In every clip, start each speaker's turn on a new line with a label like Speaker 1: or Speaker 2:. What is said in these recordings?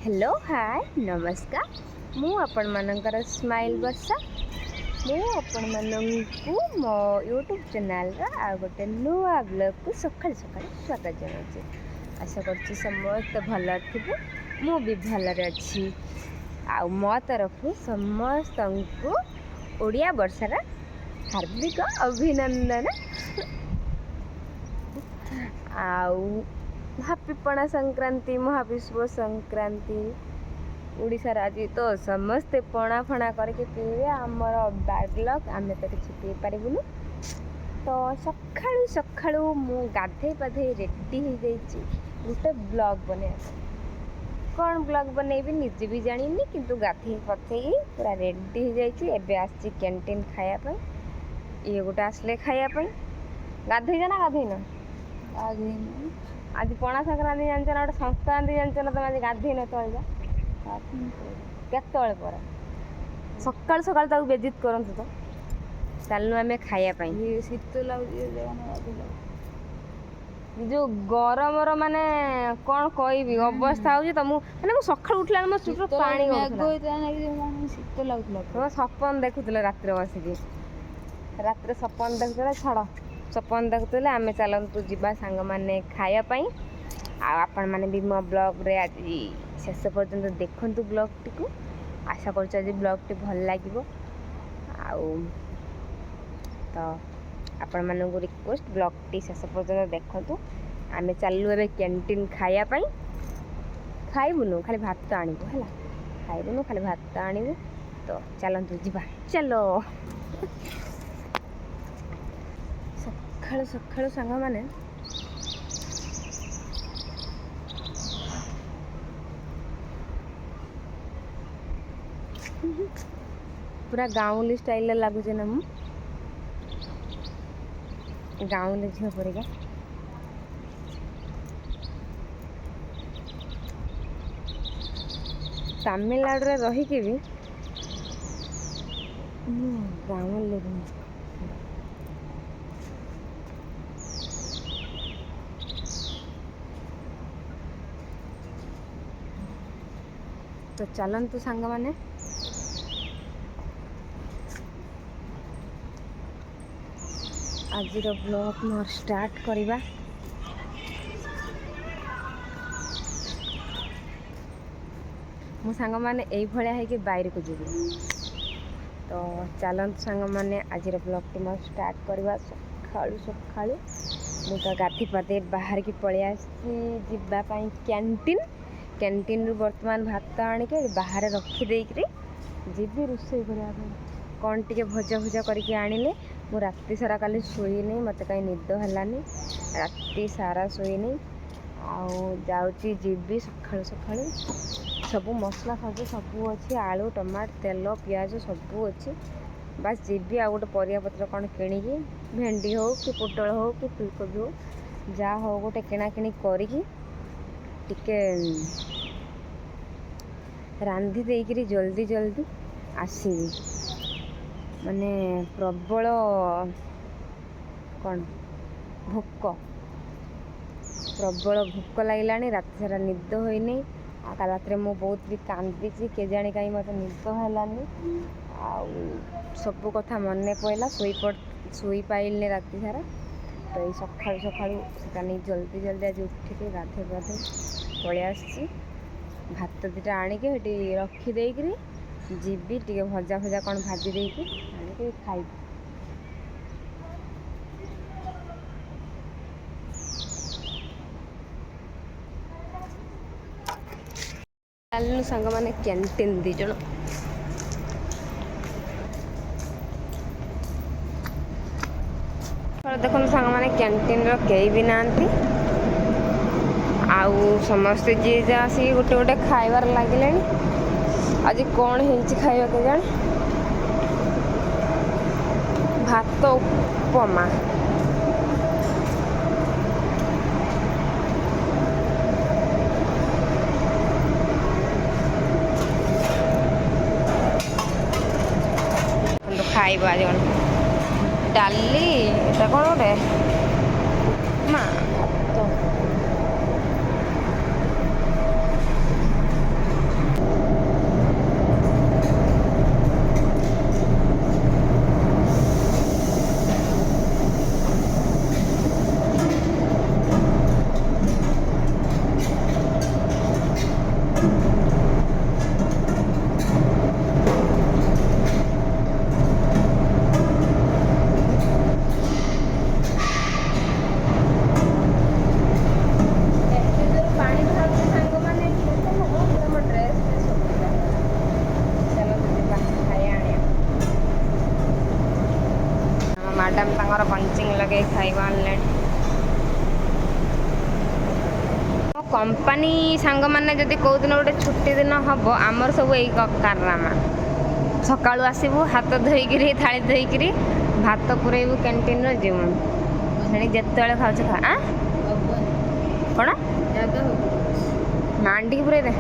Speaker 1: Hello hi नमस्कार मु आपण मानकर स्माइल वर्षा मु आपण मानकु मो यूट्यूब चैनल आ गोटे नुआ ब्लॉग को सकाल सकाल स्वागत जनाऊँ। आशा कर समस्त भल थे मु भी भलरे अच्छी आ मो तरफ समस्त को ओडिया वर्षार हार्दिक अभिनंदन आउ हापी पणा संक्रांति महाविश्व संक्रांति ओडिशार आज तो समस्ते पणा फणा करके पीवे आमर बैड लक आम तो किसी पी पारूँ। तो सकाळू सकाळू मु गाधे पाधे रेडी हो जाइए गोटे ब्लॉग बने कौन ब्लॉग बनैबी निजे भी जानी किंतु गाधे पथे पूरा रेडी हो जाइए आसी कैंटीन खायापी ये गोटे आसले खायापी गाधे ना गाधेन आज पणा संक्रांति जानच ना गोटे संक्रांति जानच ना तुम आज गाधे न तो केतल पर सकाल सकाल ताकू बेजित करंतु तो चलनु आम खायापी शीत लगे जो गरम माने कौन कहबी अवस्था हो तुमको सकाल उठला मो चुट पानी शीत लगुला सपन देखुले रात बसिकी रात सपन देखुले छाड़ सपन देखुले आम चलतु जा सांग मैंने खायापी आपण मैंने भी मो ब्लॉग रे आज शेष पर्यंत देखु ब्लॉग टी आशा कर ब्लॉग टी भल लगे तो आपण मानक रिक्वेस्ट ब्लॉग टी शेष पर्यंत देखु आम चलू ए कैंटीन खायापी खाइबुनु खाली भात आणबू है खाइबुनु खाली भात आणबू तो चलतु जा चलो सकाळु सकाळु सांग माने पूरा गाँवली स्टाइल लगुचे ना मु गाँवली झील परिका तमिलनाडु रे रहीकि भी गाँवली तो चलतु सांग माने आज ब्लॉग मोर स्टार्ट करवा मु सांग माने एई भलिया है कि बाहर को जीवी तो चलतु सांग माने आज ब्लॉग टी मोर स्टार्ट करवा सकाळु सकाळु मु तो गाधी पाधे बाहर की पळि आसी जाबाई कैंटीन रु वर्तमान भात आणिके बाहर रखिदेकरी जीवी रोषे करने कौन टे भजा भजा करके आणिले मु राति सारा काली शोईनी मत कहीं निद हलानी राति सारा शोईनी आउची जीवी सकाळु सकाळु सबू मसला सबू अच्छी आलू टमाटर तेल पियाज सबू अच्छी बस जीवी आ गोटे परिया पत्र कौन किणिकी भेंडी हो कि पोटल हो कि फुलकोबी हो जहाँ हो गोटे किणाकिणी करिकी टिके रांधि देकरी जल्दी जल्दी आसबि माने प्रबल कौन भोक प्रबल भोक लगे रात सारा निद होनी काल रात मु बहुत भी कांदी के जानी कहीं मत निद है सब कथा मन पड़ा शोई पाइल राति सारा तो ये सकाळु सकाळु सेटा नहीं जल्दी जल्दी आज उठिक गाधे गाधे पलि आसी भात दुटा आणिके रखिदेकरी जीवी टे भजा भजा कौन भाजी देकी आनिके खाइबी चलनु सांग माने कैंटीन दी जण देखो सांग माने कैंटीन रो केही भी नांती आउ समस्ते जी जा आसिक गोटे गोटे खाइबार लगिले आज कौन है खाइबा के जाने भात उपमा खाइबा जन डाली एटा कौन गोटे उपमा तो कंपानी सांग मैंने जदि कौ दिन गोटे छुट्टी दिन हम आमर सब यही कारनामा सका आसबू हाथ धोईकि थाली धोईकि भात पुरेबू कैंटीन जीवु से जिते खाऊ खा कौन मांडी की पुरे दे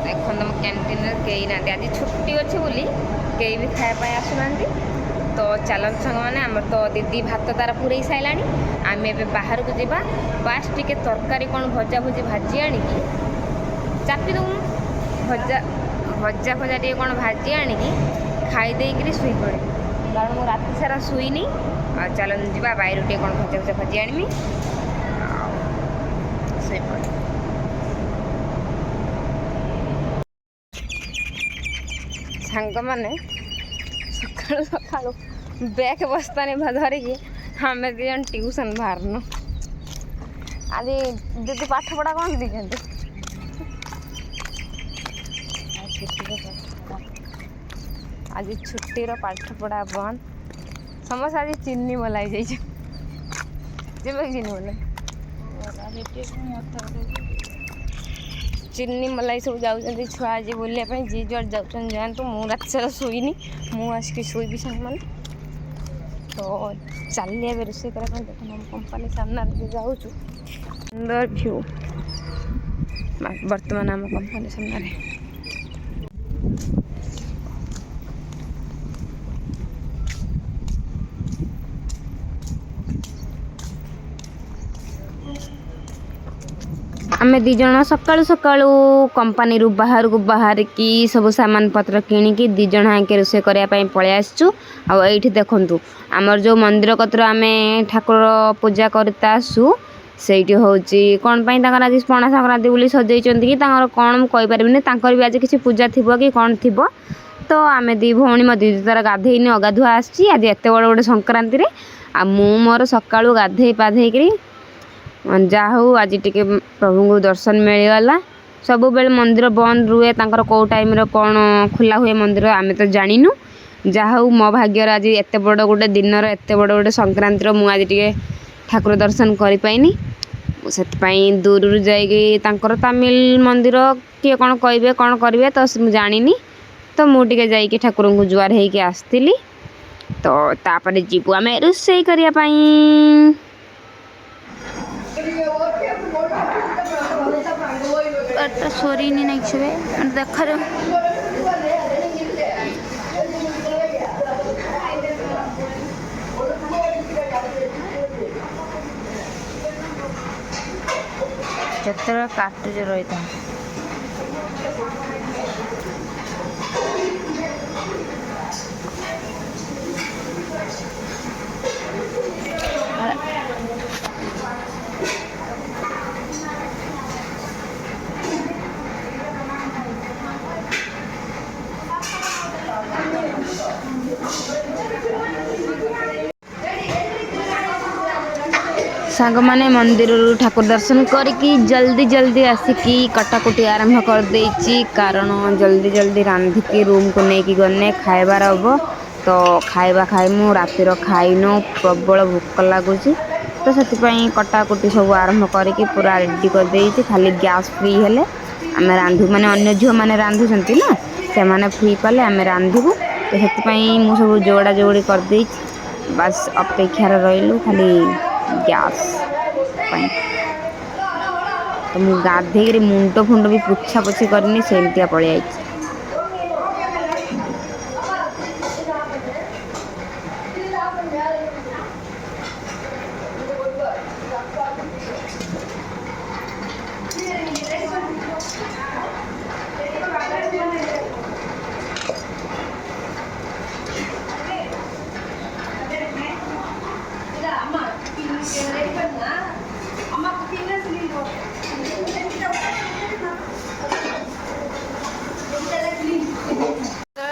Speaker 1: देख तुम कैंटीन कई ना आज छुट्टी अच्छे बोली कई भी खायापी आसुना तो चलत सांग मैंने आम तो दीदी भात तार पूरे सारा आम ए बाहर को जावा बास टिके तरकारी कौन भजा भुजी भाजी आणिकी चापी दू भजा भजा भजा टे कौन भाजी आणिकी खाईदेकरी शुई पड़े कारण मु राति सारा शुईनी चलन जा बैर टे कौन भजा भजा भाजी आनमी शुई पड़े सांग मैंने सकाळु सकाळु बैग बस्तानी धरिकी आम दिजन ट्यूशन बाहरनु आज दीदी पाठ पढ़ा कौन दीजिए आज छुट्टीर पाठ पढ़ा बंद समस्त आज चीनी मलाई जाइए चीनी मलाई चीनी मलाई सब जाऊँ छुआ आज बुलाप जी जुआर जाऊँ जातु मु रात सारा शुईनी मुझे शुईबी सांग मैंने तो चलिए रोषे करने देख हम कंपानी सामने जाऊँ सुंदर व्यू बर्तमान आम कंपानी सामने आम दीज सकाळु सकाळु कंपानी रु बाहर को बाहर की सब सामान पत्र किणिकी दीज हाँके रोषे करने पलि आसचु आईठी देखु आमर जो मंदिर कतर आम ठाकुर पूजा करता आसु से हूँ कौन आज पणा संक्रांति बोली सजाई कि कौन मुझे कहीपरि भी आज किसी पूजा थी कि कौन थी तो आम दी भौणी मो दीदी तार गाधेनी अगाधुआ आज एत बड़ गोटे संक्रांति आ मु मोर सकाळु गाधे पाधेकरी जा हूँ आज टिके प्रभु को दर्शन मिलगला सब बेले मंदिर बंद रुए तांकर कौ टाइम कौन खोला हुए मंदिर आम तो जानिनु जा हूँ मो भाग्यर आज एत बड़ गोटे दिन एत बड़ गोटे संक्रांति मुझे आज टिके ठाकुर दर्शन करें से दूर जाइए तमिल मंदिर किए कौन कहे कौन करेंगे तो जानी तो मुझे जाइए ठाकुर को जुआर होके आसती तो तापर जीवु आम रोषे करने सोरी नहीं छे देखा जिते काटुच रही था सांग माने मंदिर ठाकुर दर्शन करके जल्दी जल्दी आसिकी कटाकुटी आरंभ कर देइची कारण जल्दी जल्दी रांधिकी रूम को लेकिन गने खाइबार हम तो खाइबा खाइमु रातिर खाइनु प्रबल भोक लगुच तो से कटाकुटी सब आरंभ करके पूरा रेडी कर देइची खाली गैस फ्री हेले आम रांधु माने अन्य झील मैंने रांधुंट ना से मैंने फ्री पाले आम रांधबू तो से सब जोड़ा जोड़ी कर देइची बस अपेक्षार रही खाली गैस तो मुझे गाधे मुंड फुंड भी पोछा पोछी करनी सेमतिया पलि आई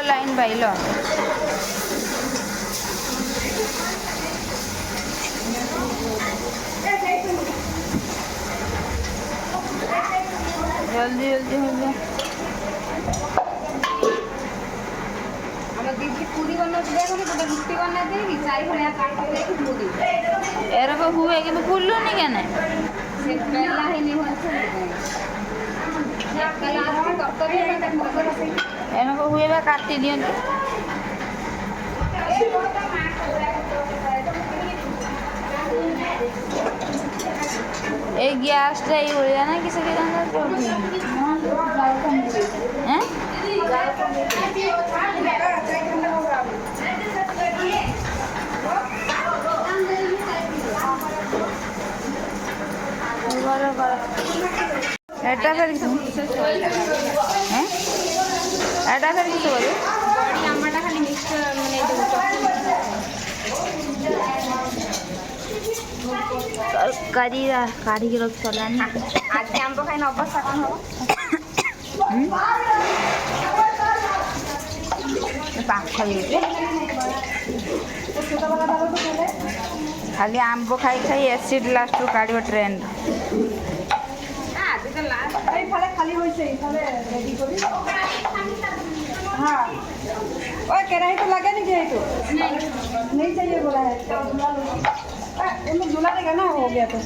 Speaker 1: लाइन बाइल जल्दी जल्दी हो गया दीदी पूरी बना गोटे रुटी बना
Speaker 2: ଏରକ ହୁଏ କିନ୍ତୁ ଫୁଲୁନି କେନେ ଏରକ ହୁଏ ବା କାଟି ଦିଅନ୍ତି। এই গ্যাসটা এইভଳିଆ না କି ସେଠି এটা ফের কিছু এটা ফের কিছু বলি
Speaker 1: আমারটা খালি মিক্সচার মানে
Speaker 2: তরকারি কাঢ়িକି ରଖି ସାରିଲାଣି।
Speaker 1: ଆଜି ଆମ୍ବ ଖାଇନ ଅବସ୍ଥା କ'ଣ ହବ?
Speaker 2: ପାଖ ହେଇଯାଉଛି ଖାଲି ଆମ୍ବ ଖାଇ ଖାଇ ଏସିଡ୍ ଲାଷ୍ଟରୁ କାଢ଼ିବ ଟ୍ରେନ୍।
Speaker 3: खाली होइसे इफाले रेडी करी हां ओए कढ़ाई तो लगे नहीं गया तो नहीं चाहिए बोला है उन्हें झूला देगा ना हो गया तो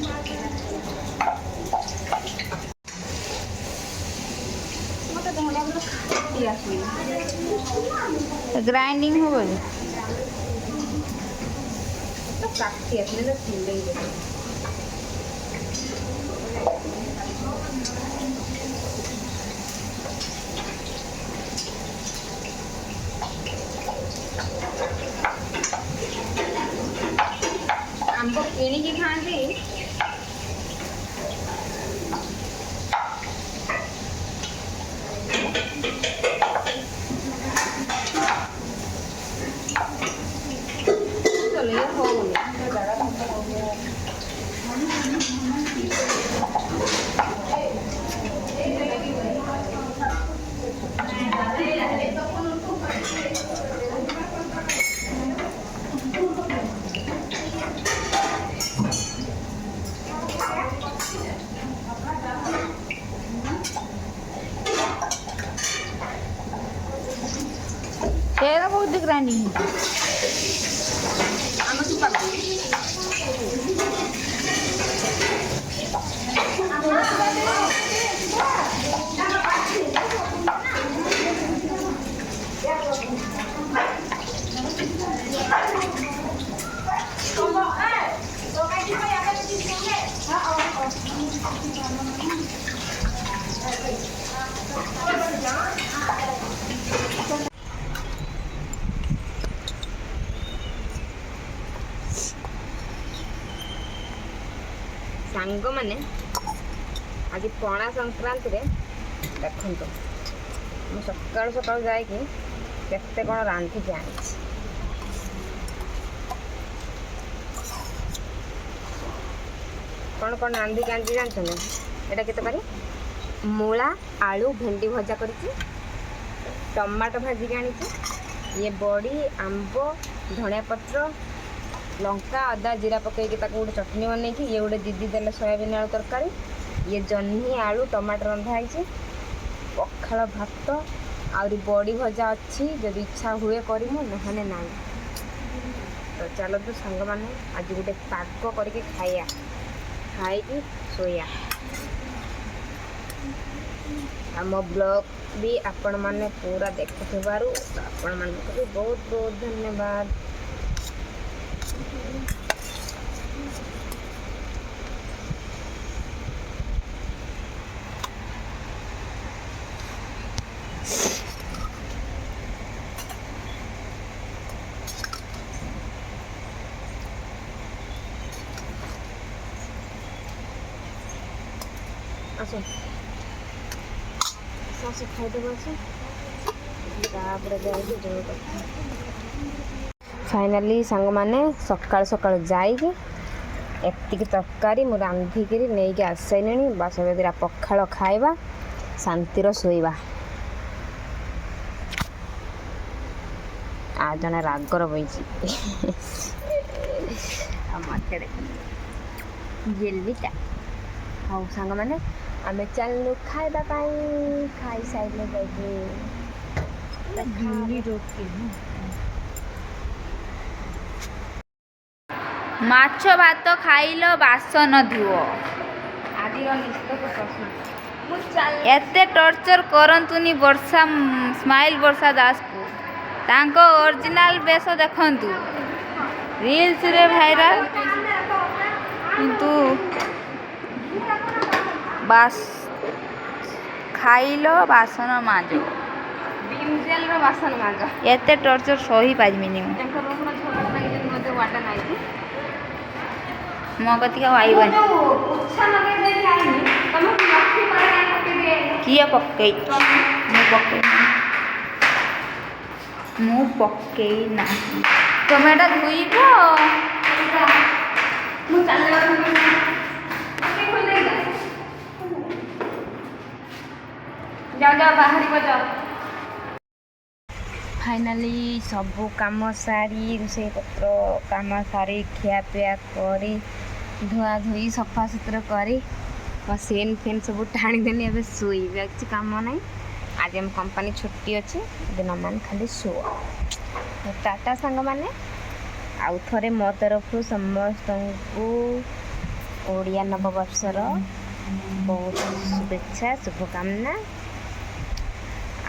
Speaker 2: ଗ୍ରାଇଣ୍ଡିଙ୍ଗ ହବ ଯେ
Speaker 1: କାଟି ଆସିଲେ ସିଲେଇ ଦେବେ। ଆମ୍ବ କିଣିକି ଖାଆନ୍ତି
Speaker 2: ସେଇଟା ବହୁତ ଗ୍ରାଇଣ୍ଡିଙ୍ଗ
Speaker 1: ଆମ ସୁପା ସାଙ୍ଗମାନେ ଆଜି ପଣା ସଂକ୍ରାନ୍ତିରେ ଦେଖନ୍ତୁ ମୁଁ ସକାଳୁ ସକାଳୁ ଯାଇକି କେତେ କ'ଣ ରାନ୍ଧିକି ଆଣିଛି। କ'ଣ କ'ଣ ରାନ୍ଧିକି ଆଣିଛି ଜାଣିଛନ୍ତି? ଏଇଟା କେତେ ପାରି ମୂଳା ଆଳୁ ଭେଣ୍ଡି ଭଜା କରିଛି, ଟମାଟୋ ଭାଜିକି ଆଣିଛି, ଇଏ ବଡ଼ି ଆମ୍ବ ଧଣିଆ ପତ୍ର ଲଙ୍କା ଅଦା ଜିରା ପକାଇକି ତାକୁ ଗୋଟେ ଚଟଣି ବନେଇଛି। ଇଏ ଗୋଟେ ଦିଦି ଦେଲେ ସୋୟାବିନ୍ ଆଳୁ ତରକାରୀ, ଇଏ ଜହ୍ନି ଆଳୁ ଟମାଟୋ ରନ୍ଧା ହେଇଛି, ପଖାଳ ଭାତ ଆହୁରି ବଡ଼ି ଭଜା ଅଛି। ଯଦି ଇଚ୍ଛା ହୁଏ କରିମୁ ନହେଲେ ନାହିଁ। ତ ଚାଲନ୍ତୁ ସାଙ୍ଗମାନେ ଆଜି ଗୋଟେ ପାଗ କରିକି ଖାଇବା, ଖାଇକି ଶୋଇବା। ଆମ ବ୍ଲଗ୍ ବି ଆପଣମାନେ ପୁରା ଦେଖୁଥିବାରୁ ଆପଣମାନଙ୍କୁ ବି ବହୁତ ବହୁତ ଧନ୍ୟବାଦ। ଆସ ଆସ ଖାଇଦେବ ଆସ ତାପରେ ଯାଇକି ଯୋଉ କଥା। ଫାଇନାଲି ସାଙ୍ଗମାନେ ସକାଳୁ ସକାଳୁ ଯାଇକି ଏତିକି ତରକାରୀ ମୁଁ ରାନ୍ଧିକିରି ନେଇକି ଆସିସାରିଲିଣି। ବାସ ଦିଟା ପଖାଳ ଖାଇବା ଶାନ୍ତିର ଶୋଇବା। ଆଉ ଜଣେ ରାଗର ବଇଛି ଆଉ ମୋତେ ଦେଖନ୍ତୁ ଜେଲିଟା। ହଉ ସାଙ୍ଗମାନେ ଆମେ ଚାଲିଲୁ ଖାଇବା ପାଇଁ। ଖାଇସାରିଲେ ଯାଇକି
Speaker 2: ମାଛ ଭାତ ଖାଇଲ ବାସନ ଧୁଅ। ଆଜିର ନିସ୍ତକ ପ୍ରଶ୍ନ। ଏତେ ଟର୍ଚର କରନ୍ତୁନି ବର୍ଷା ସ୍ମାଇଲ ବର୍ଷା ଦାସକୁ। ତାଙ୍କ ଅରିଜିନାଲ ବେଶ ଦେଖନ୍ତୁ। ରିଲ୍ସରେ ଭାଇରାଲ କିନ୍ତୁ ଖାଇଲ ବାସନ ମାଜ।
Speaker 1: ବିମଜେଲର ବାସନ ମାଜ।
Speaker 2: ଏତେ ଟର୍ଚର ସହି ପାରିବିନି ମୁଁ।
Speaker 1: ତାଙ୍କ ରୁମ୍ର ଝରକା ଲାଗି ମୋତେ ୱାର୍ଡେନ୍ ଆଇଛି।
Speaker 2: ମୋ କତିକି ଆଉ ଆଇବନି।
Speaker 1: ଉଚ୍ଛା ଲଗେଇ ଦେଇକି ଆଇନି ତମେ ଲକ୍ଷ୍ମୀ ପାଣି ପକେଇ ଦେଇ
Speaker 2: କିଏ ପକେଇ? ମୁଁ ପକେଇ ନାହିଁ। ତମେ ଏଟା ଧୋଇବ।
Speaker 1: ମୁଁ ଚାଲିବା ଯାଅ ବାହାରିବ ଯାଅ। ଫାଇନାଲି ସବୁ କାମ ସାରି ରୋଷେଇ ପତ୍ର କାମ ସାରି ଖିଆପିଆ କରି ଧୁଆ ଧୋଇ ସଫାସୁତୁରା କରି ମୋ ସେନ୍ ଫେନ୍ ସବୁ ଟାଣିଦେନି। ଏବେ ଶୋଇବି, ଆଉ କିଛି କାମ ନାହିଁ। ଆଜି ଆମ କମ୍ପାନୀ ଛୁଟି ଅଛି। ଦିନମାନ ଖାଲି ଶୁଅ। ଟାଟା ସାଙ୍ଗମାନେ, ଆଉ ଥରେ ମୋ ତରଫରୁ ସମସ୍ତଙ୍କୁ ଓଡ଼ିଆ ନବବର୍ଷର ବହୁତ ଶୁଭେଚ୍ଛା ଶୁଭକାମନା।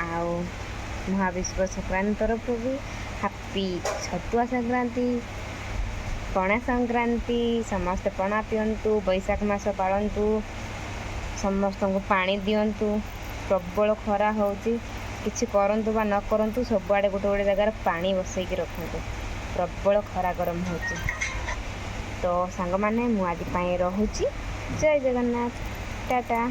Speaker 1: ଆଉ ମହାବିଶ୍ୱ ସଂକ୍ରାନ୍ତି ତରଫରୁ ବି ହାପି ଛତୁଆ ସଂକ୍ରାନ୍ତି, ପଣା ସଂକ୍ରାନ୍ତି। ସମସ୍ତେ ପଣା ପିଅନ୍ତୁ, ବୈଶାଖ ମାସ ପାଳନ୍ତୁ, ସମସ୍ତଙ୍କୁ ପାଣି ଦିଅନ୍ତୁ। ପ୍ରବଳ ଖରା ହେଉଛି, କିଛି କରନ୍ତୁ ବା ନ କରନ୍ତୁ ସବୁଆଡ଼େ ଗୋଟେ ଗୋଟେ ଜାଗାରେ ପାଣି ବସେଇକି ରଖନ୍ତୁ। ପ୍ରବଳ ଖରା ଗରମ ହେଉଛି। ତ ସାଙ୍ଗମାନେ ମୁଁ ଆଜି ପାଇଁ ରହୁଛି। ଜୟ ଜଗନ୍ନାଥ, ଟାଟା।